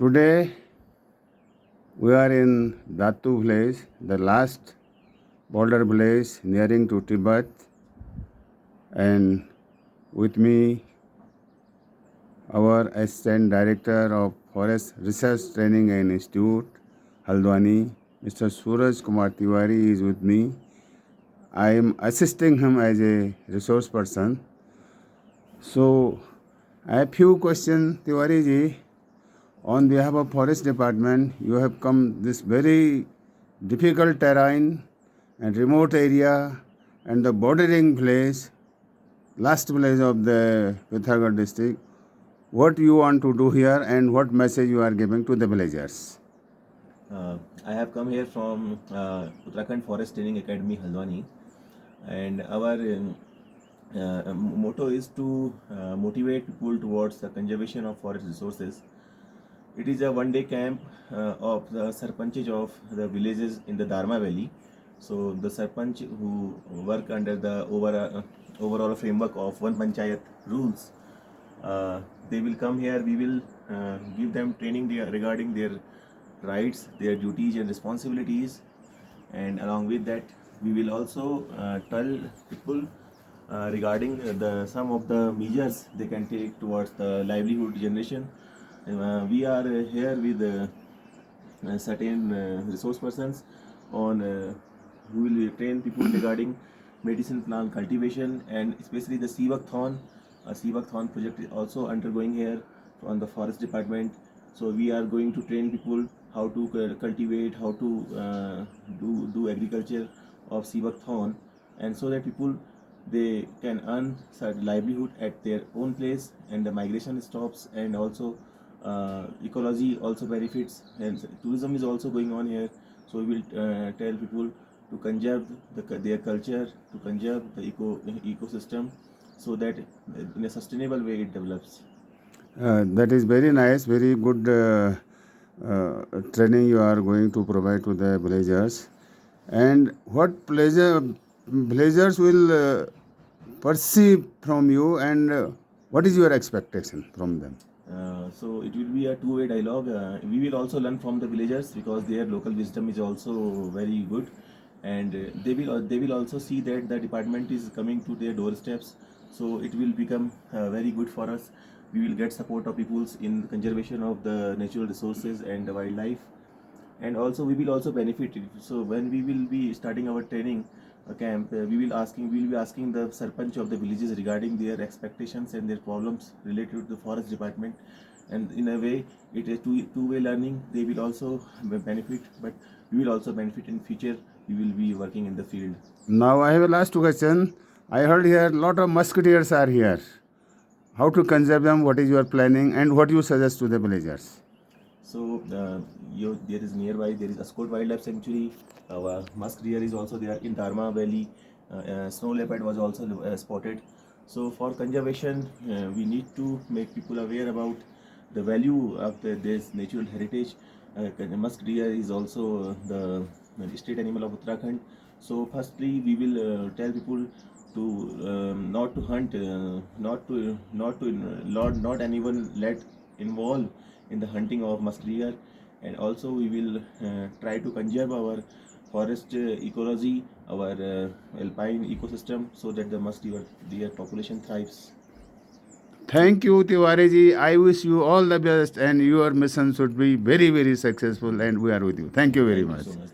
Today we are in Datu village, the last border village nearing to Tibet, and with me our Assistant Director of Forest Research Training and Institute, Haldwani, Mr. Suraj Kumar Tiwari is with me. I am assisting him as a resource person. So I have few questions, Tiwari ji. On behalf of Forest Department, you have come this very difficult terrain and remote area and the bordering village, last village of the Pithagarh district. What you want to do here and what message you are giving to the villagers? I have come here from Uttarakhand Forest Training Academy, Haldwani, and our motto is to motivate people towards the conservation of forest resources. It is a one-day camp of the Sarpanchs of the villages in the Dharma Valley. So the Sarpanch who work under the overall framework of One Panchayat rules, they will come here. We will give them training regarding their rights, their duties and responsibilities, and along with that we will also tell people regarding some of the measures they can take towards the livelihood generation. We are here with certain resource persons on who will train people regarding medicine plant cultivation, and especially the Sivakthon. A Sivakthon project is also undergoing here on the forest department. So we are going to train people how to cultivate, how to do agriculture of Sivakthon, and so that people they can earn certain livelihood at their own place, and the migration stops, and also ecology also benefits, and tourism is also going on here. So we will tell people to conserve their culture, to conserve the ecosystem, so that in a sustainable way it develops. That is very nice, very good training you are going to provide to the villagers. And what pleasure villagers will perceive from you, and what is your expectation from them? So it will be a two-way dialogue. We will also learn from the villagers because their local wisdom is also very good, and they will also see that the department is coming to their doorsteps. So it will become very good for us. We will get support of peoples in conservation of the natural resources and the wildlife, and also we will also benefit it. So when we will be starting our training camp, we will be asking the sarpanch of the villages regarding their expectations and their problems related to the forest department, and in a way it is two-way learning. They will also benefit, but we will also benefit in future. We will be working in the field. Now I have a last question. I heard here a lot of musketeers are here. How to conserve them? What is your planning and what you suggest to the villagers? So there is nearby, there is Ascot Wildlife Sanctuary. Musk deer is also there in Dharma Valley. Snow leopard was also spotted. So for conservation, we need to make people aware about the value of this natural heritage. Musk deer is also the state animal of Uttarakhand. So firstly, we will tell people to not to hunt, not anyone let involve in the hunting of musk deer, and also we will try to conserve our forest ecology, our alpine ecosystem, so that the musk deer population thrives. Thank you, Tiwari ji. I wish you all the best, and your mission should be very, very successful. And we are with you. Thank you very Thank you much. so much.